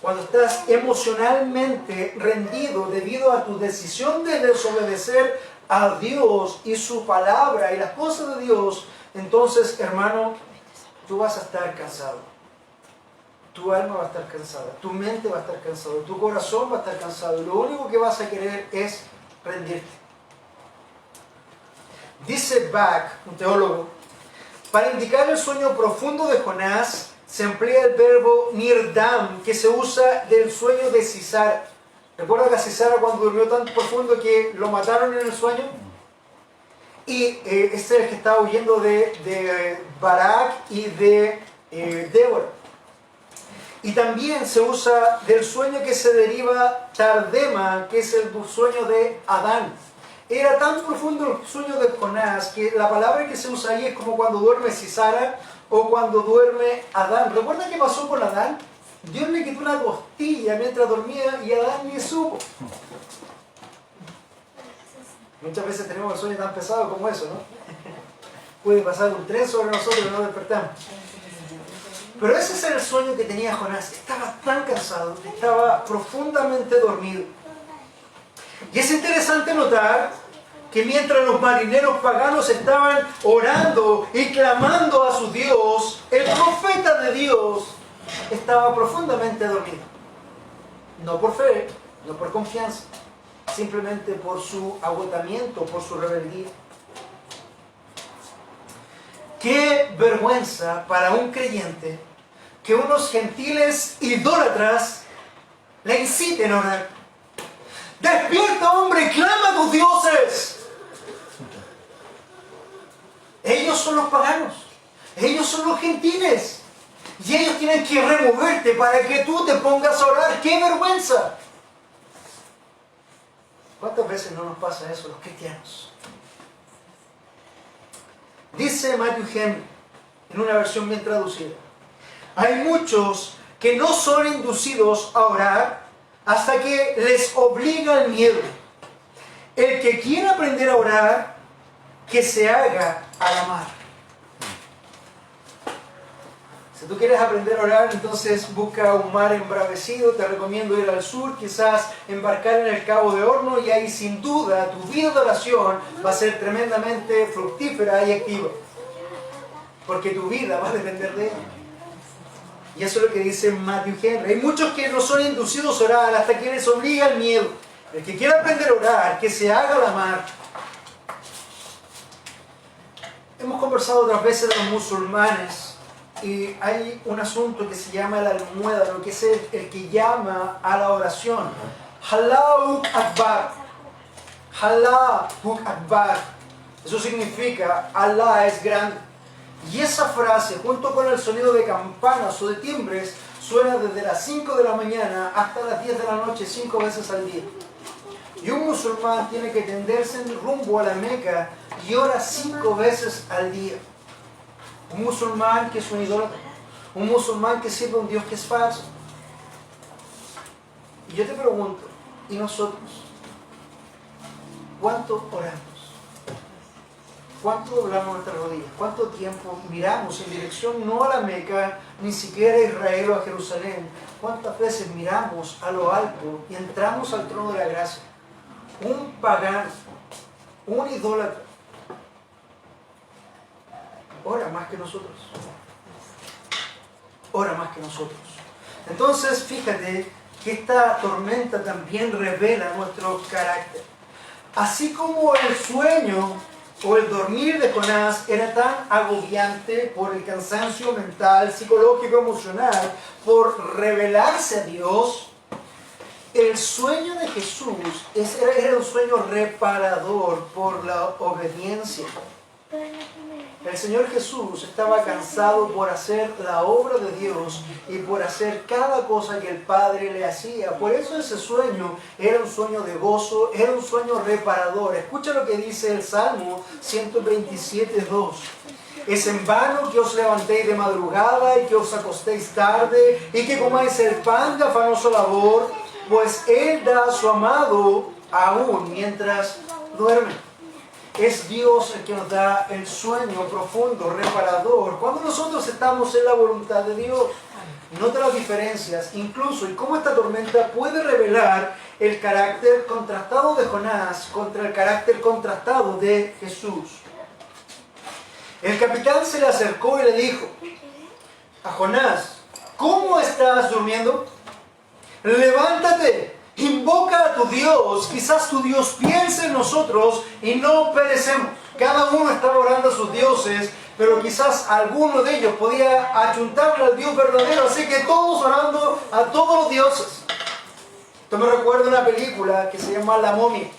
A: cuando estás emocionalmente rendido debido a tu decisión de desobedecer a Dios y su palabra y las cosas de Dios, entonces, hermano, tú vas a estar cansado. Tu alma va a estar cansada, tu mente va a estar cansada, tu corazón va a estar cansado. Y lo único que vas a querer es rendirte. Dice Bach, un teólogo, para indicar el sueño profundo de Jonás, se emplea el verbo nirdam, que se usa del sueño de Sisara. ¿Recuerda a Sisara cuando durmió tan profundo que lo mataron en el sueño? Y este es el que estaba huyendo de Barak y de Débora. Y también se usa del sueño que se deriva Tardema, que es el sueño de Adán. Era tan profundo el sueño de Jonás que la palabra que se usa ahí es como cuando duerme Sisara o cuando duerme Adán. ¿Recuerda qué pasó con Adán? Dios le quitó una costilla mientras dormía y Adán ni supo. Muchas veces tenemos el sueño tan pesado como eso, ¿no? Puede pasar un tren sobre nosotros y no despertamos. Pero ese es el sueño que tenía Jonás. Estaba tan cansado, estaba profundamente dormido. Y es interesante notar que mientras los marineros paganos estaban orando y clamando a su Dios, el profeta de Dios estaba profundamente dormido. No por fe, no por confianza, simplemente por su agotamiento, por su rebeldía. Qué vergüenza para un creyente que unos gentiles idólatras le inciten a orar. ¡Despierta, hombre! ¡Clama a tus dioses! Ellos son los paganos. Ellos son los gentiles. Y ellos tienen que removerte para que tú te pongas a orar. ¡Qué vergüenza! ¿Cuántas veces no nos pasa eso a los cristianos? Dice Matthew Henry, en una versión bien traducida, hay muchos que no son inducidos a orar hasta que les obliga el miedo. El que quiera aprender a orar, que se haga a la mar. Si tú quieres aprender a orar, entonces busca un mar embravecido. Te recomiendo ir al sur, quizás embarcar en el Cabo de Horno, y ahí sin duda tu vida de oración va a ser tremendamente fructífera y activa. Porque tu vida va a depender de ella. Y eso es lo que dice Matthew Henry. Hay muchos que no son inducidos a orar hasta que les obliga el miedo. El que quiera aprender a orar, que se haga a la mar. Hemos conversado otras veces de los musulmanes y hay un asunto que se llama el almuédano, que es el que llama a la oración. Allahu Akbar. Allahu Akbar. Eso significa Allah es grande. Y esa frase, junto con el sonido de campanas o de timbres, suena desde las 5 de la mañana hasta las 10 de la noche 5 veces al día. Y un musulmán tiene que tenderse en rumbo a la Meca y ora 5 veces al día. Un musulmán que es un idólatra, un musulmán que sirve a un Dios que es falso. Y yo te pregunto, ¿y nosotros? ¿Cuánto oramos? ¿Cuánto doblamos nuestras rodillas? ¿Cuánto tiempo miramos en dirección no a la Meca, ni siquiera a Israel o a Jerusalén? ¿Cuántas veces miramos a lo alto y entramos al trono de la gracia? Un pagano, un idólatra, ora más que nosotros. Ora más que nosotros. Entonces, fíjate que esta tormenta también revela nuestro carácter. Así como el sueño o el dormir de Jonás era tan agobiante por el cansancio mental, psicológico, emocional, por revelarse a Dios, el sueño de Jesús era un sueño reparador por la obediencia. El Señor Jesús estaba cansado por hacer la obra de Dios y por hacer cada cosa que el Padre le hacía. Por eso ese sueño era un sueño de gozo, era un sueño reparador. Escucha lo que dice el Salmo 127:2. Es en vano que os levantéis de madrugada y que os acostéis tarde y que comáis el pan de afanoso labor, pues Él da a su amado aún mientras duerme. Es Dios el que nos da el sueño profundo, reparador, cuando nosotros estamos en la voluntad de Dios. Nota las diferencias, incluso, y cómo esta tormenta puede revelar el carácter contrastado de Jonás contra el carácter contrastado de Jesús. El capitán se le acercó y le dijo a Jonás: ¿cómo estás durmiendo? Levántate, invoca a tu Dios, quizás tu Dios piense en nosotros y no perecemos. Cada uno estaba orando a sus dioses, pero quizás alguno de ellos podía achuntarle al Dios verdadero, así que todos orando a todos los dioses. Esto me recuerda una película que se llama La Momia.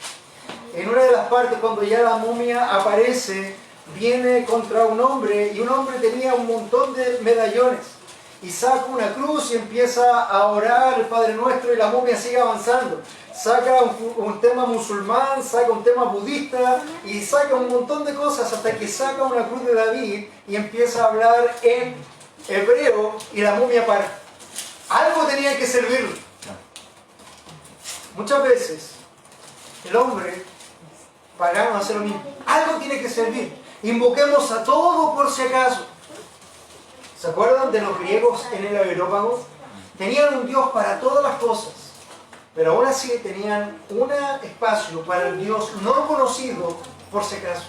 A: En una de las partes, cuando ya la momia aparece, viene contra un hombre, y un hombre tenía un montón de medallones, y saca una cruz y empieza a orar el Padre Nuestro, y la momia sigue avanzando. Saca un tema musulmán, saca un tema budista, y saca un montón de cosas hasta que saca una cruz de David y empieza a hablar en hebreo, y la momia para. Algo tenía que servirle. Muchas veces el hombre pagano hace lo mismo. Algo tiene que servir. Invoquemos a todo por si acaso. ¿Se acuerdan de los griegos en el Areópago? Tenían un Dios para todas las cosas, pero aún así tenían un espacio para el Dios no conocido por si acaso.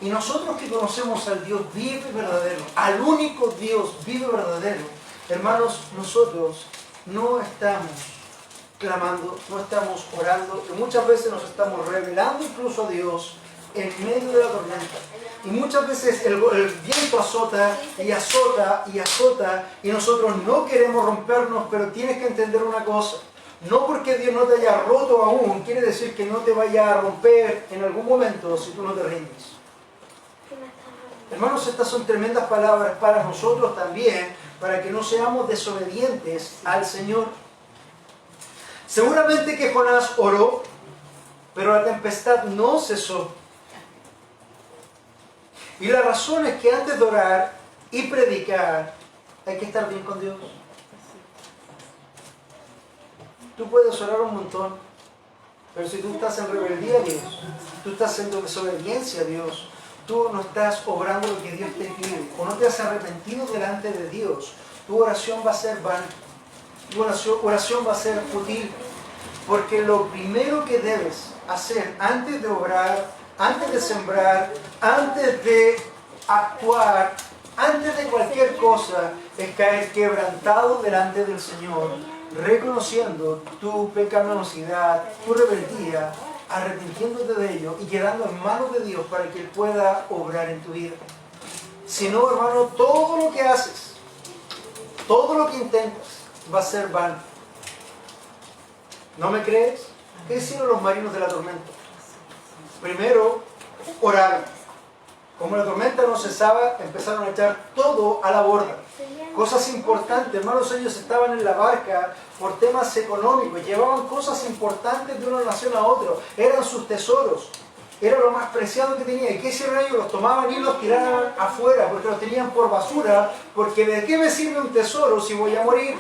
A: Y nosotros que conocemos al Dios vivo y verdadero, al único Dios vivo y verdadero, hermanos, nosotros no estamos clamando, no estamos orando, y muchas veces nos estamos revelando incluso a Dios en medio de la tormenta. Y muchas veces el viento azota y azota y azota, y nosotros no queremos rompernos, pero tienes que entender una cosa: no porque Dios no te haya roto aún, quiere decir que no te vaya a romper en algún momento si tú no te rindes. Hermanos, estas son tremendas palabras para nosotros también, para que no seamos desobedientes al Señor. Seguramente que Jonás oró, pero la tempestad no cesó. Y la razón es que antes de orar y predicar, hay que estar bien con Dios. Tú puedes orar un montón, pero si tú estás en rebeldía a Dios, tú estás en desobediencia a Dios, tú no estás obrando lo que Dios te pide, o no te has arrepentido delante de Dios, tu oración va a ser vana, tu oración va a ser fútil, porque lo primero que debes hacer antes de obrar, antes de sembrar, antes de actuar, antes de cualquier cosa, es caer quebrantado delante del Señor, reconociendo tu pecaminosidad, tu rebeldía, arrepintiéndote de ello y quedando en manos de Dios para que Él pueda obrar en tu vida. Si no, hermano, todo lo que haces, todo lo que intentas, va a ser vano. ¿No me crees? ¿Qué hicieron los marinos de la tormenta? Primero, oraron. Como la tormenta no cesaba, empezaron a echar todo a la borda. Cosas importantes, hermanos, ellos estaban en la barca por temas económicos, llevaban cosas importantes de una nación a otra, eran sus tesoros, era lo más preciado que tenían. ¿Y qué hicieron ellos? Los tomaban y los tiraban afuera, porque los tenían por basura, porque ¿de qué me sirve un tesoro si voy a morir?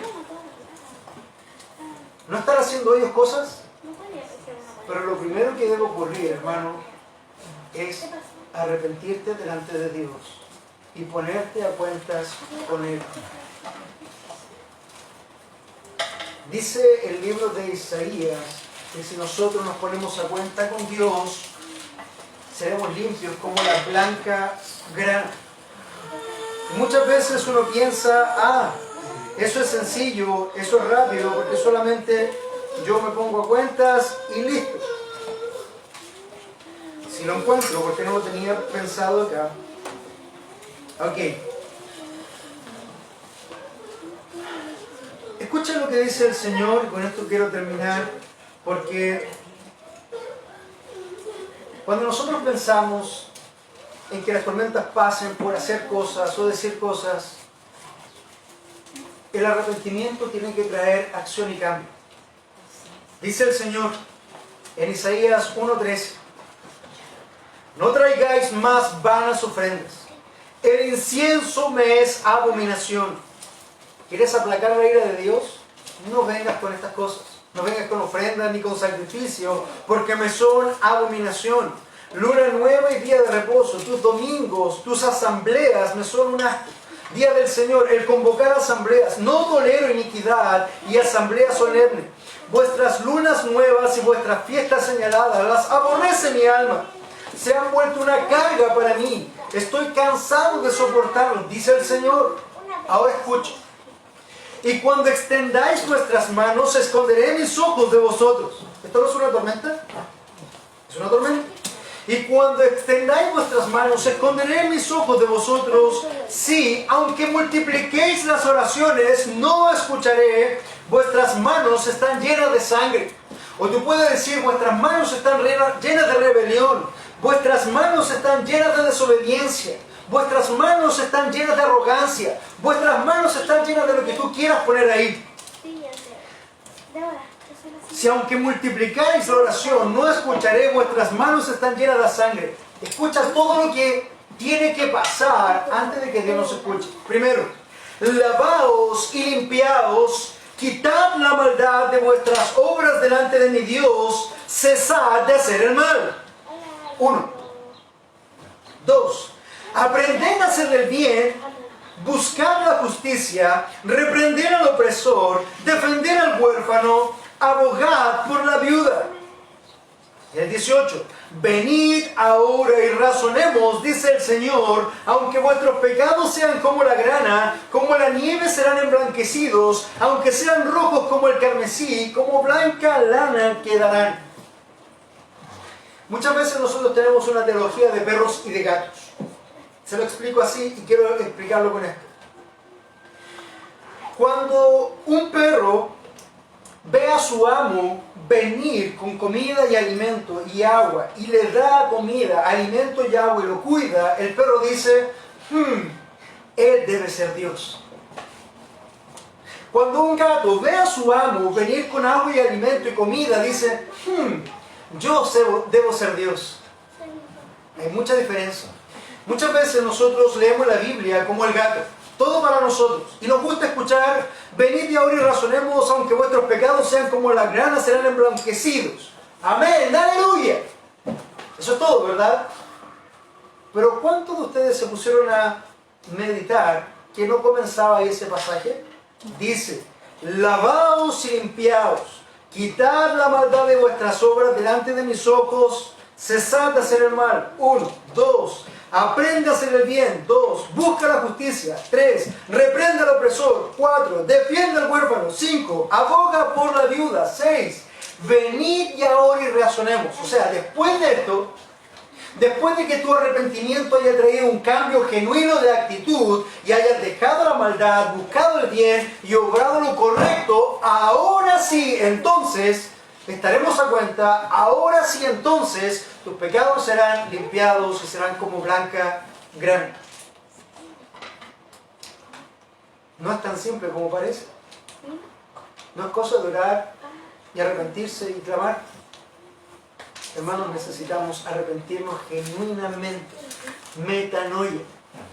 A: ¿No están haciendo ellos cosas? Pero lo primero que debe ocurrir, hermano, es arrepentirte delante de Dios y ponerte a cuentas con Él. Dice el libro de Isaías que si nosotros nos ponemos a cuenta con Dios, seremos limpios como la blanca grana. Y muchas veces uno piensa, eso es sencillo, eso es rápido, porque solamente yo me pongo a cuentas y listo. Si lo encuentro, porque no lo tenía pensado acá. Ok. Escuchen lo que dice el Señor, y con esto quiero terminar, porque cuando nosotros pensamos en que las tormentas pasen por hacer cosas o decir cosas, el arrepentimiento tiene que traer acción y cambio. Dice el Señor en Isaías 1:13: No traigáis más vanas ofrendas. El incienso me es abominación. ¿Quieres aplacar la ira de Dios? No vengas con estas cosas. No vengas con ofrendas ni con sacrificio, porque me son abominación. Luna nueva y día de reposo, tus domingos, tus asambleas me son un asco. Día del Señor, el convocar asambleas. No tolero iniquidad y asamblea solemne. Vuestras lunas nuevas y vuestras fiestas señaladas las aborrece mi alma. Se han vuelto una carga para mí. Estoy cansado de soportarlos, dice el Señor. Ahora escucho. Y cuando extendáis vuestras manos, esconderé mis ojos de vosotros. ¿Esto no es una tormenta? ¿Es una tormenta? Y cuando extendáis vuestras manos, esconderé mis ojos de vosotros. Sí, aunque multipliquéis las oraciones, no escucharé. Vuestras manos están llenas de sangre. O tú puedes decir, vuestras manos están llenas de rebelión. Vuestras manos están llenas de desobediencia. Vuestras manos están llenas de arrogancia. Vuestras manos están llenas de lo que tú quieras poner ahí. Si aunque multiplicáis la oración, no escucharé, vuestras manos están llenas de sangre. Escucha todo lo que tiene que pasar antes de que Dios nos escuche. Primero, lavaos y limpiaos, quitad la maldad de vuestras obras delante de mi Dios, cesad de hacer el mal. 1. 2. Aprended a hacer el bien, buscad la justicia, reprender al opresor, defender al huérfano, abogad por la viuda. Y el 18. Venid ahora y razonemos, dice el Señor, aunque vuestros pecados sean como la grana, como la nieve serán emblanquecidos, aunque sean rojos como el carmesí, como blanca lana quedarán. Muchas veces nosotros tenemos una teología de perros y de gatos. Se lo explico así y quiero explicarlo con esto. Cuando un perro ve a su amo venir con comida y alimento y agua y le da comida, alimento y agua y lo cuida, el perro dice, él debe ser Dios. Cuando un gato ve a su amo venir con agua y alimento y comida, dice, yo debo ser Dios. Hay mucha diferencia. Muchas veces nosotros leemos la Biblia como el gato, todo para nosotros, y nos gusta escuchar, venid y ahora y razonemos, aunque vuestros pecados sean como la grana, serán emblanquecidos. Amén, aleluya. Eso es todo, ¿verdad? Pero ¿cuántos de ustedes se pusieron a meditar que no comenzaba ahí ese pasaje? Dice, lavaos y limpiaos, quitad la maldad de vuestras obras delante de mis ojos, cesad de hacer el mal. 1, 2, aprende a hacer el bien. 2, busca la justicia. 3, reprende al opresor. 4, defiende al huérfano. 5, aboga por la viuda. 6, venid y ahora y razonemos. O sea, después de esto, después de que tu arrepentimiento haya traído un cambio genuino de actitud y hayas dejado la maldad, buscado el bien y obrado lo correcto, ahora sí, entonces, estaremos a cuenta, ahora sí entonces, tus pecados serán limpiados y serán como blanca grana. No es tan simple como parece. No es cosa de orar y arrepentirse y clamar. Hermanos, necesitamos arrepentirnos genuinamente, metanoia,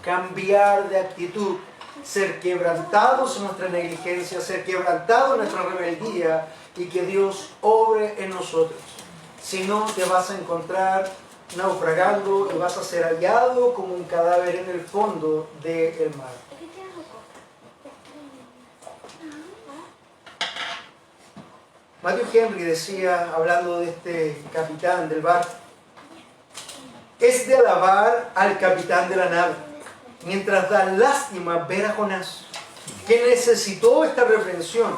A: cambiar de actitud, ser quebrantados en nuestra negligencia, ser quebrantados en nuestra rebeldía y que Dios obre en nosotros. Si no, te vas a encontrar naufragando y vas a ser hallado como un cadáver en el fondo del mar. Matthew Henry decía, hablando de este capitán del barco, es de alabar al capitán de la nave, mientras da lástima ver a Jonás, que necesitó esta reprensión.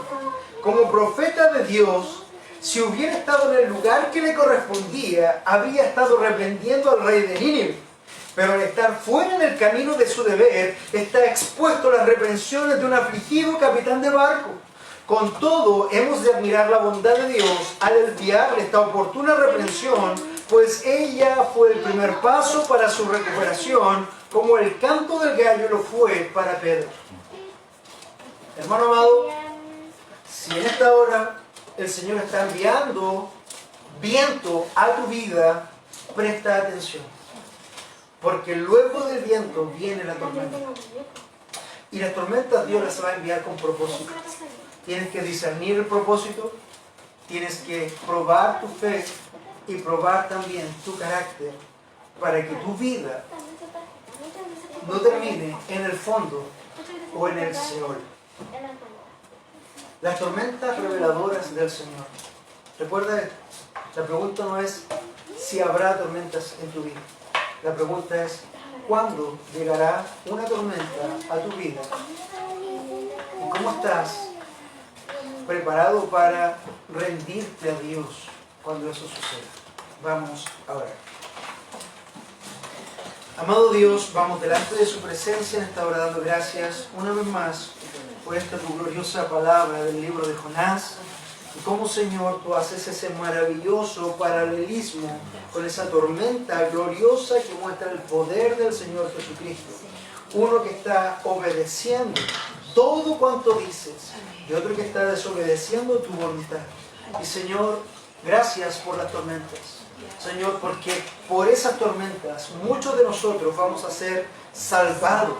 A: Como profeta de Dios, si hubiera estado en el lugar que le correspondía, habría estado reprendiendo al rey de Nínive. Pero al estar fuera del camino de su deber, está expuesto a las reprensiones de un afligido capitán de barco. Con todo, hemos de admirar la bondad de Dios al enviarle esta oportuna reprensión, pues ella fue el primer paso para su recuperación, como el canto del gallo lo fue para Pedro. Hermano amado, si en esta hora el Señor está enviando viento a tu vida, presta atención. Porque luego del viento viene la tormenta. Y las tormentas Dios las va a enviar con propósito. Tienes que discernir el propósito, tienes que probar tu fe y probar también tu carácter para que tu vida no termine en el fondo o en el Seol. Las tormentas reveladoras del Señor. Recuerda esto, la pregunta no es si habrá tormentas en tu vida. La pregunta es, ¿cuándo llegará una tormenta a tu vida? ¿Y cómo estás preparado para rendirte a Dios cuando eso suceda? Vamos a orar. Amado Dios, vamos delante de su presencia en esta hora dando gracias una vez más por esta tu gloriosa palabra del libro de Jonás. Y cómo, Señor, tú haces ese maravilloso paralelismo con esa tormenta gloriosa que muestra el poder del Señor Jesucristo. Uno que está obedeciendo todo cuanto dices y otro que está desobedeciendo tu voluntad. Y, Señor, gracias por las tormentas. Señor, porque por esas tormentas muchos de nosotros vamos a ser salvados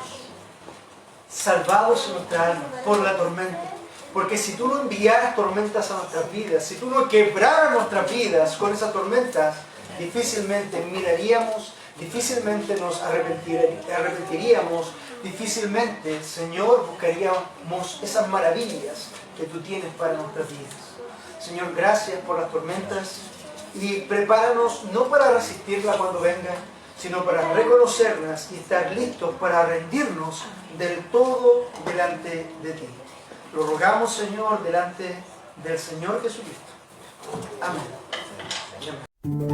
A: en nuestra alma por la tormenta. Porque si tú no enviaras tormentas a nuestras vidas, si tú no quebraras nuestras vidas con esas tormentas, difícilmente miraríamos, difícilmente nos arrepentiríamos, difícilmente, Señor, buscaríamos esas maravillas que tú tienes para nuestras vidas. Señor, gracias por las tormentas y prepáranos no para resistirlas cuando vengan, sino para reconocerlas y estar listos para rendirnos del todo delante de ti. Lo rogamos, Señor, delante del Señor Jesucristo. Amén.